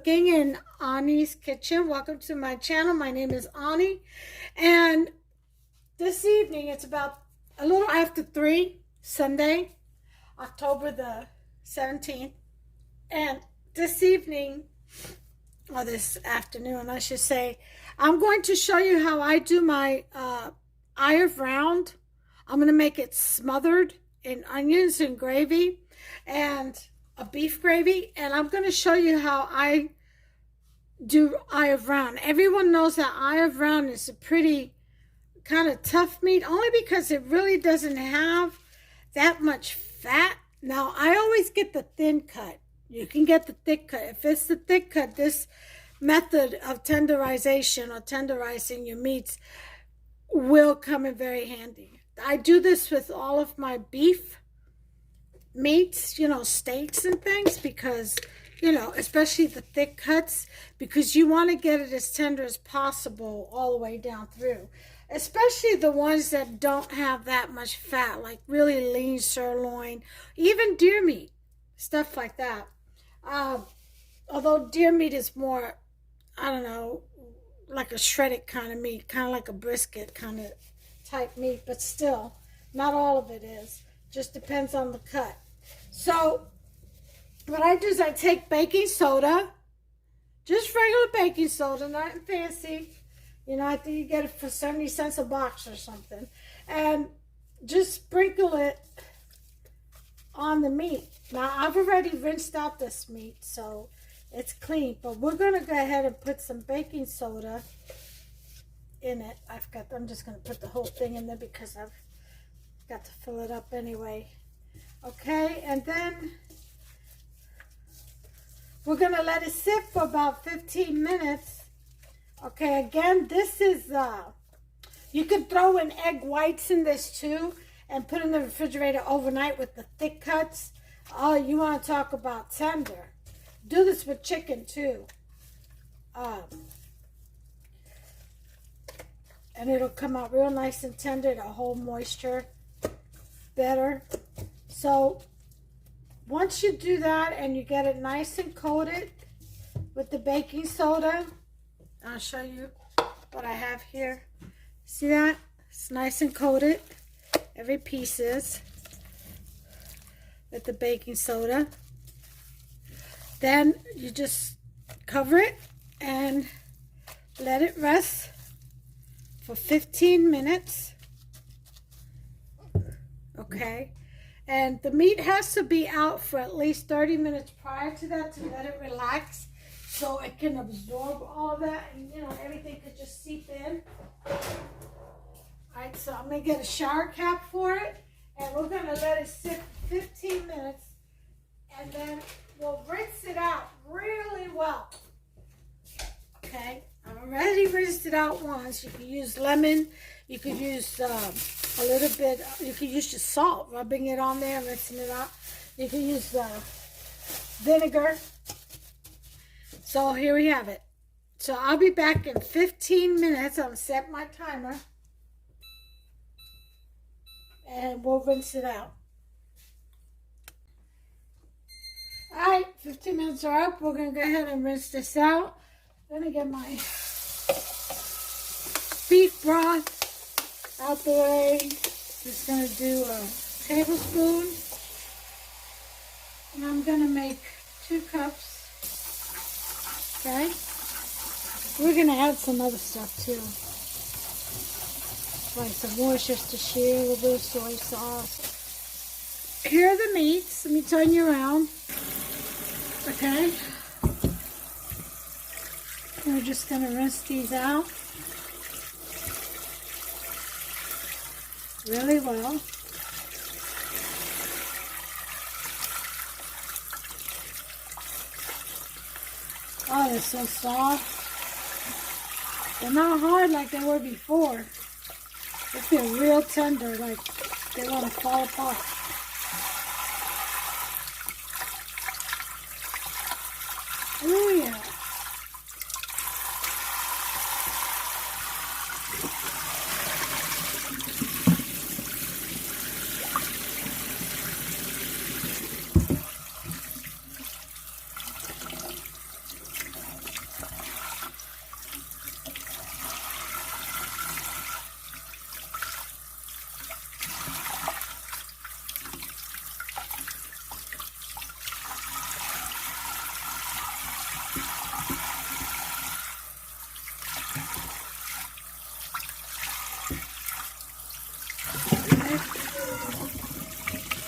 cooking in Ani's kitchen. Welcome to my channel. My name is Ani, and this evening it's about a little after 3, Sunday, October the 17th, and this evening, or this afternoon I should say, I'm going to show you how I do my eye of round. I'm going to make it smothered in onions and gravy and a beef gravy, and I'm going to show you how I do eye of round. Everyone knows that eye of round is a pretty kind of tough meat, only because it really doesn't have that much fat. Now, I always get the thin cut. You can get the thick cut. If it's the thick cut, this method of tenderization or tenderizing your meats will come in very handy. I do this with all of my beef meats, steaks and things, because, especially the thick cuts, because you want to get it as tender as possible all the way down through, especially the ones that don't have that much fat, like really lean sirloin, even deer meat, stuff like that. Although deer meat is more, I don't know, like a shredded kind of meat, kind of like a brisket kind of type meat, but still, not all of it is. Just depends on the cut. So what I do is I take baking soda, just regular baking soda, nothing fancy. I think you get it for 70 cents a box or something, and just sprinkle it on the meat. Now, I've already rinsed out this meat, so it's clean, but we're going to go ahead and put some baking soda in it. I'm just going to put the whole thing in there because I've got to fill it up anyway. Okay, and then we're going to let it sit for about 15 minutes. Okay, again, this is, you could throw in egg whites in this too and put in the refrigerator overnight with the thick cuts. Oh, you want to talk about tender. Do this with chicken too. And it'll come out real nice and tender. It'll hold moisture better. So once you do that and you get it nice and coated with the baking soda, I'll show you what I have here. See that? It's nice and coated. Every piece is with the baking soda. Then you just cover it and let it rest for 15 minutes. Okay. And the meat has to be out for at least 30 minutes prior to that to let it relax, so it can absorb all of that, and everything could just seep in. Alright, so I'm going to get a shower cap for it, and we're going to let it sit 15 minutes, and then we'll rinse it out really well. Okay, I've already rinsed it out once. You can use lemon, you could use a little bit, you could use just salt, rubbing it on there, rinsing it out. You can use vinegar. So here we have it. So I'll be back in 15 minutes. I'm going to set my timer. And we'll rinse it out. Alright, 15 minutes are up. We're going to go ahead and rinse this out. Let me get my beef broth out the way. Just going to do a tablespoon. And I'm going to make 2 cups. Okay? We're going to add some other stuff too. Like some Worcestershire, a little bit of soy sauce. Here are the meats. Let me turn you around. Okay? We're just going to rinse these out really well. Oh, they're so soft. They're not hard like they were before. They feel real tender, like they want to fall apart. Oh yeah.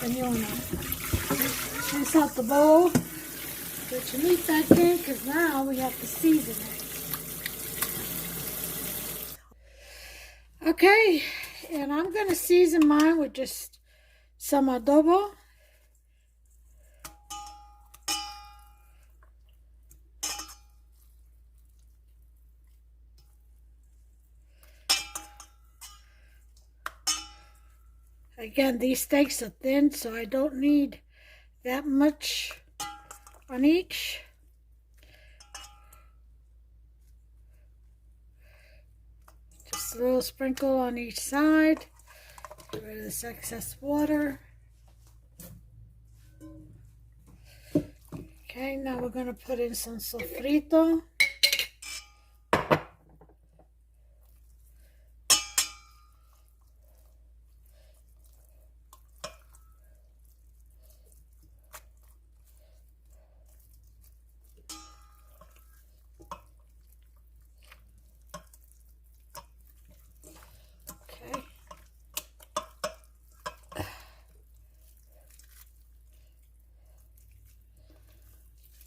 And you want to rinse out the bowl. Put your meat back in, because now we have to season it. Okay, and I'm going to season mine with just some adobo. Again, these steaks are thin, so I don't need that much on each. Just a little sprinkle on each side. Get rid of this excess water. Okay, now we're going to put in some sofrito.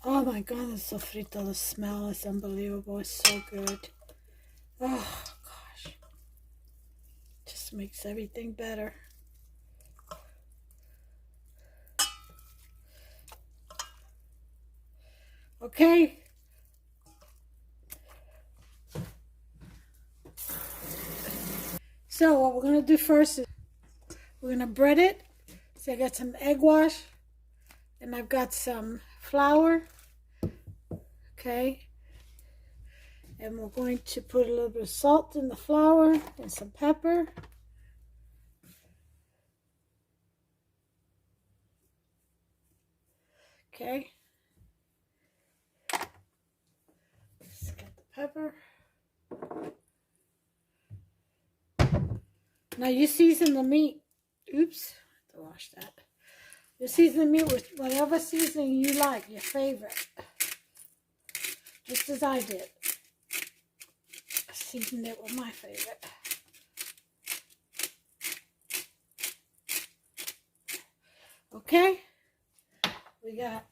Oh my god, the sofrito, the smell is unbelievable. It's so good. Oh gosh. Just makes everything better. Okay. So what we're going to do first is we're going to bread it. So I got some egg wash and I've got some flour. Okay. And we're going to put a little bit of salt in the flour and some pepper. Okay. Just get the pepper. Now you season the meat. Oops, I have to wash that. You season the meat with whatever seasoning you like, your favorite. Just as I did. I seasoned it with my favorite. Okay, we got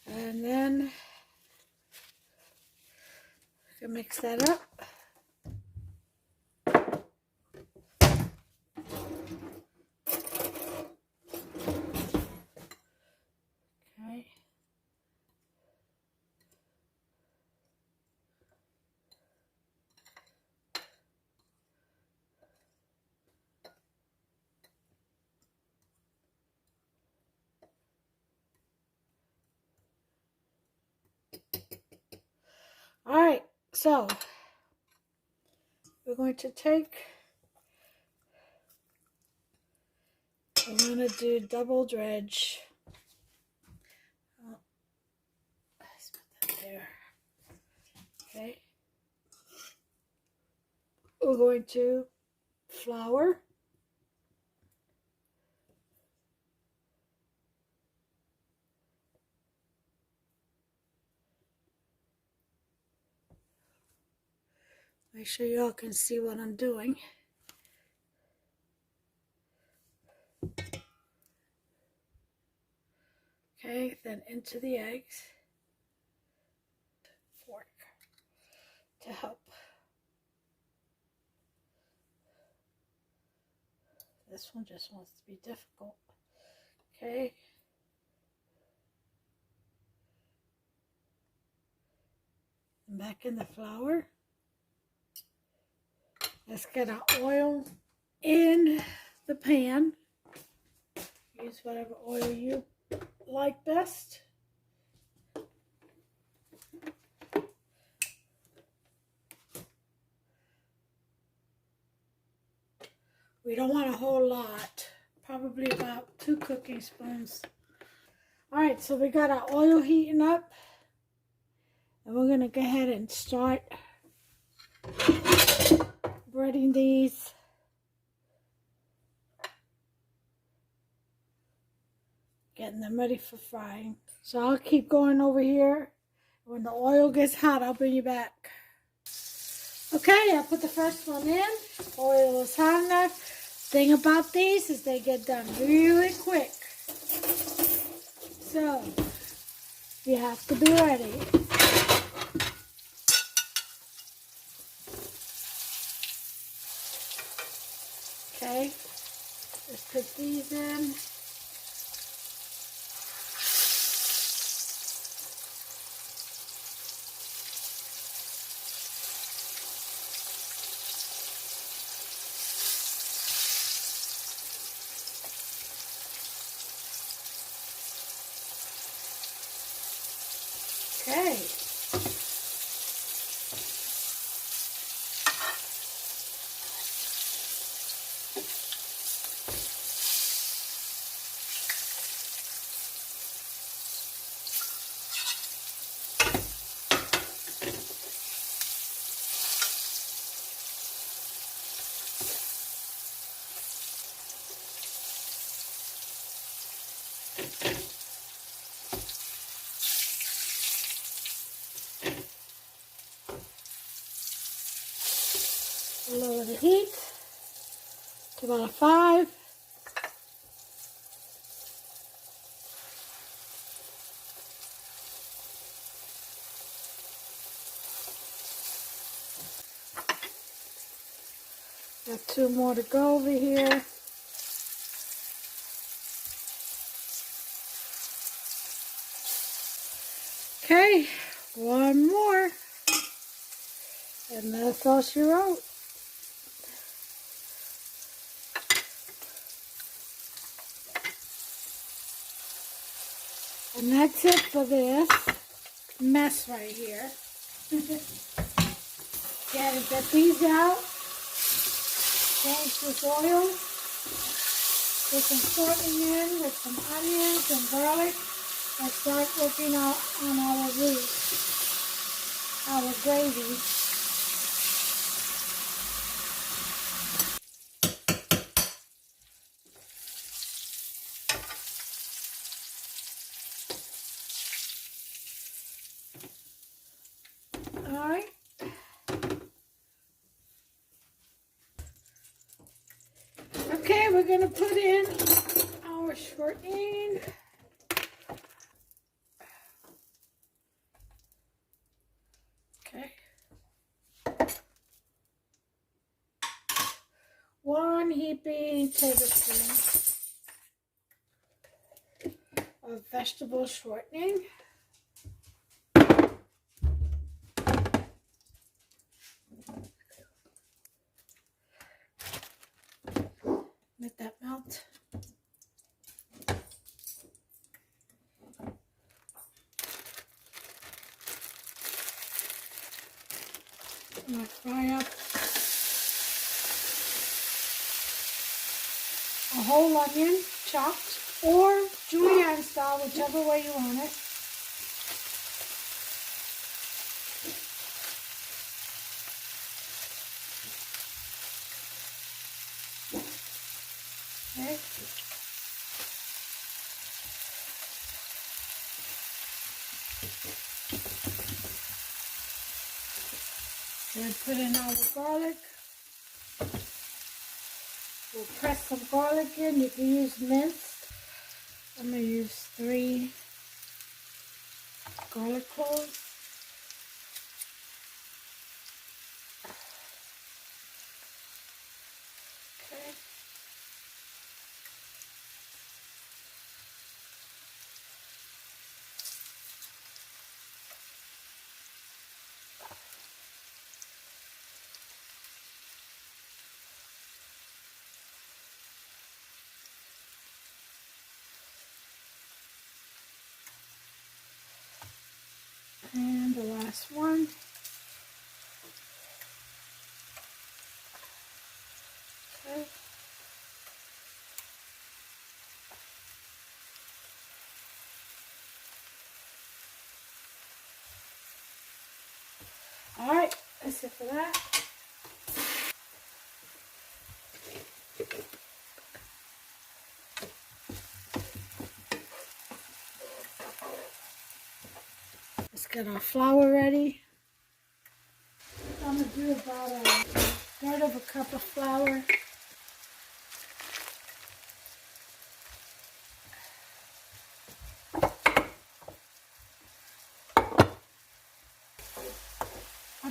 and then we can mix that up. Okay. All right, so we're going to I'm going to do double dredge. Oh, let's put that there. Okay. We're going to flour. Make sure y'all can see what I'm doing. Okay, then into the eggs. Fork to help. This one just wants to be difficult. Okay. And back in the flour. Let's get our oil in the pan. Use whatever oil you like best. We don't want a whole lot, probably about 2 cooking spoons. All right, so we got our oil heating up, and we're gonna go ahead and start breading these. Getting them ready for frying. So I'll keep going over here. When the oil gets hot, I'll bring you back. Okay, I put the first one in. Oil is hot enough. Thing about these is they get done really quick. So, you have to be ready. Okay, let's put these in. Okay. Lower the heat to about a 5. Got 2 more to go over here. Okay, 1 more. And that's all she wrote. And that's it for this mess right here. Gotta get these out. Change this oil. Put some shortening in with some onions and garlic. And start working on our roux, our gravy. All right. Okay, we're gonna put in our shortening. Okay. 1 heaping tablespoon of vegetable shortening. Let that melt. I'm gonna fry up a whole onion, chopped, or julienne style, whichever way you want it. Okay. Then put in our garlic. We'll press some garlic in. You can use minced. I'm going to use 3 garlic cloves. Okay. And the last one. Okay. All right, that's it for that. Let's get our flour ready. I'm going to do about a third of a cup of flour.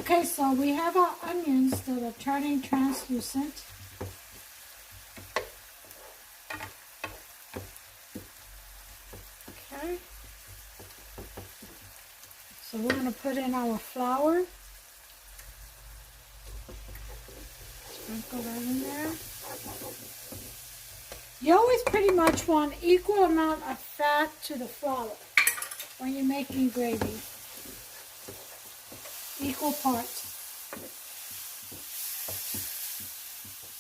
Okay, so we have our onions that are turning translucent. Okay. So we're going to put in our flour. Sprinkle that in there. You always pretty much want equal amount of fat to the flour when you're making gravy. Equal parts.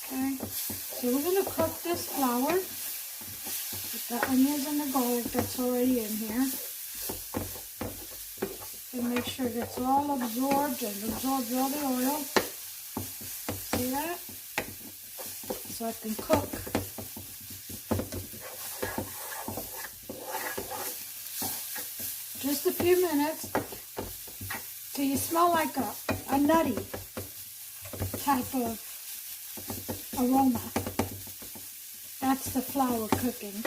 Okay, so we're going to cook this flour with the onions and the garlic that's already in here. And make sure that's all absorbed and absorbs all the oil. See that? So I can cook. Just a few minutes till you smell like a nutty type of aroma. That's the flour cooking.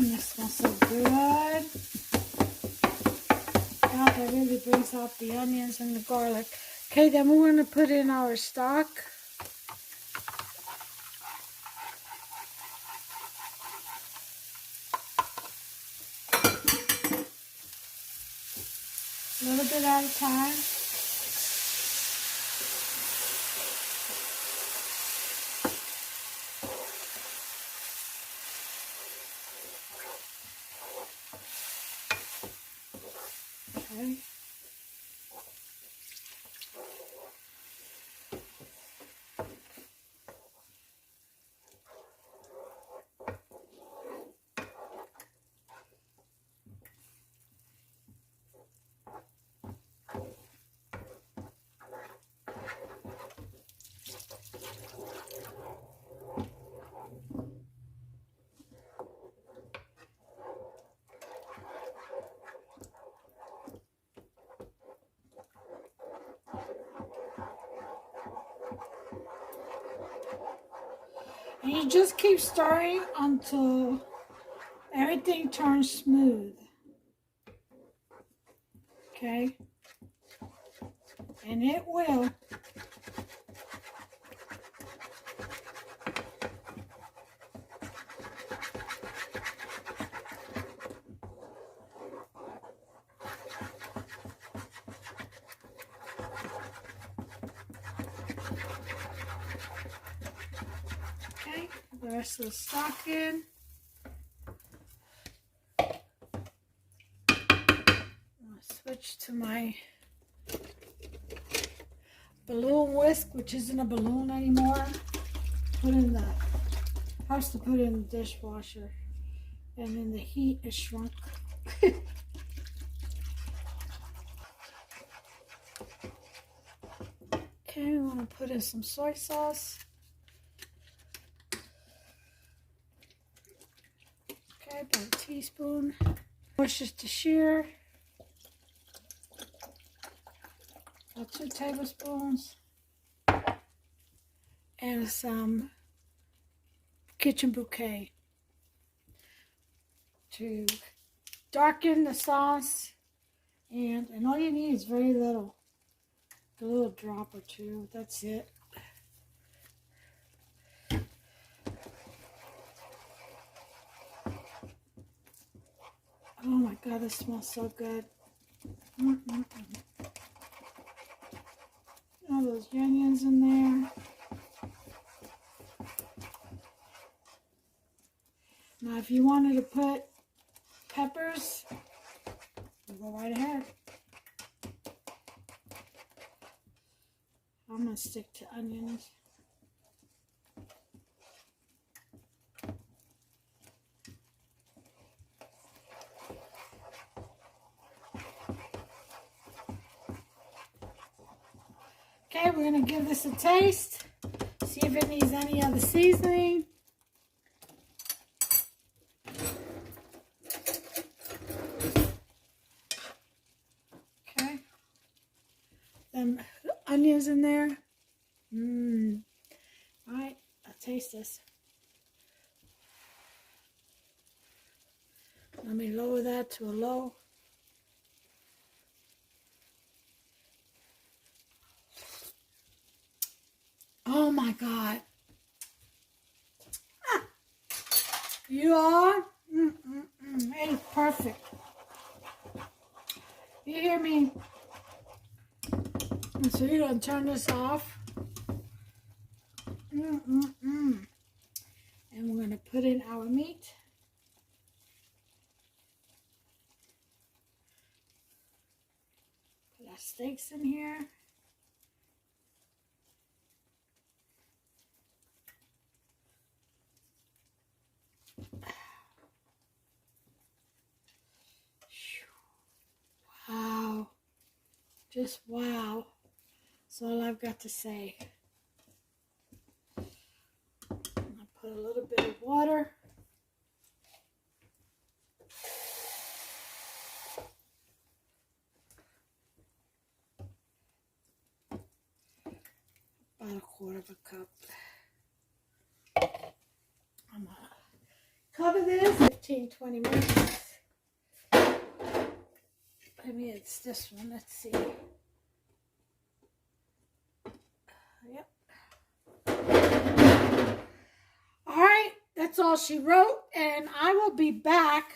This smells so good. God, that really brings out the onions and the garlic. Okay, then we're going to put in our stock. A little bit at a time. Okay. And you just keep stirring until everything turns smooth. Okay? And it will. Okay, the rest of the stock in. I'll switch to my balloon whisk, which isn't a balloon anymore. Put in the, has to put in the dishwasher, and then the heat is shrunk. Okay, we want to put in some soy sauce. Okay, about a teaspoon. Worcestershire. About 2 tablespoons. And some kitchen bouquet to darken the sauce. And all you need is very little. A little drop or two. That's it. Oh my God, this smells so good. All those onions in there. Now, if you wanted to put peppers, you go right ahead. I'm going to stick to onions. Okay, we're going to give this a taste. See if it needs any other seasoning. onions in there. All right, I'll taste this. Let me lower that to a low. Oh my God. Ah, you are? It is perfect. You hear me? So you're going to turn this off. And we're going to put in our meat. Put our steaks in here. Wow. Just wow. That's all I've got to say. I'll put a little bit of water. About a quarter of a cup. I'm going to cover this 15-20 minutes. Maybe it's this one. Let's see. Yep. All right. That's all she wrote. And I will be back.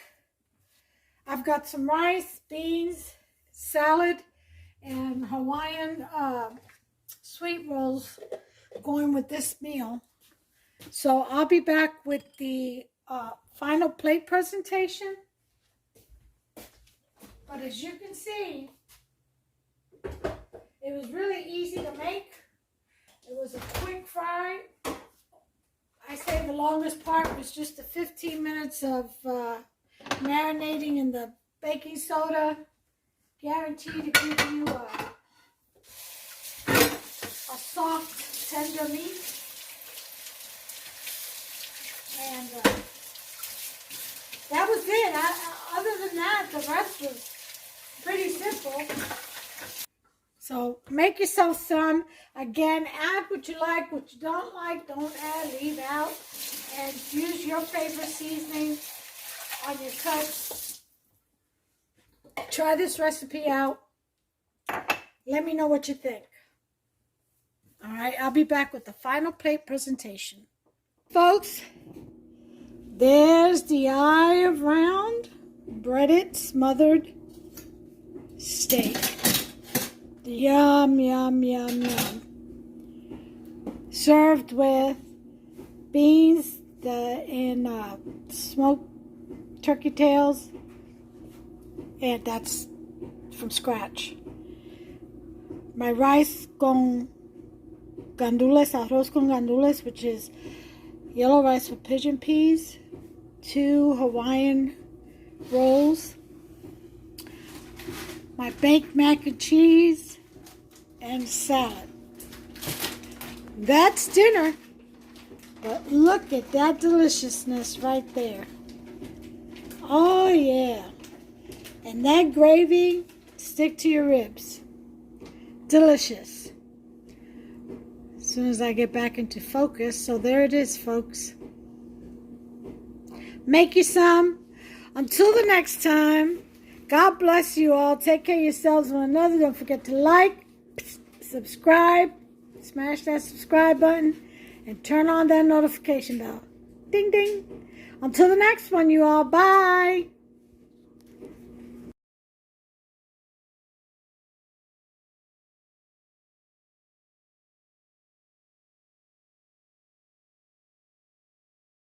I've got some rice, beans, salad, and Hawaiian sweet rolls going with this meal. So I'll be back with the final plate presentation. But as you can see, it was really easy to make. It was a quick fry. I say the longest part was just the 15 minutes of marinating in the baking soda. Guaranteed to give you a soft, tender meat. And that was it. Other than that, the rest was pretty simple. So make yourself some. Again, add what you like, what you don't like. Don't add, leave out. And use your favorite seasoning on your cuts. Try this recipe out. Let me know what you think. All right, I'll be back with the final plate presentation. Folks, there's the eye of round, breaded, smothered steak. Yum, yum, yum, yum. Served with beans and smoked turkey tails. And that's from scratch. My rice con gandules, arroz con gandules, which is yellow rice with pigeon peas. 2 Hawaiian rolls. My baked mac and cheese and salad. That's dinner. But look at that deliciousness right there. Oh yeah. And that gravy, stick to your ribs. Delicious. As soon as I get back into focus. So there it is, folks. Make you some. Until the next time, God bless you all. Take care of yourselves one another. Don't forget to like, subscribe, smash that subscribe button, and turn on that notification bell. Ding, ding. Until the next one, you all. Bye.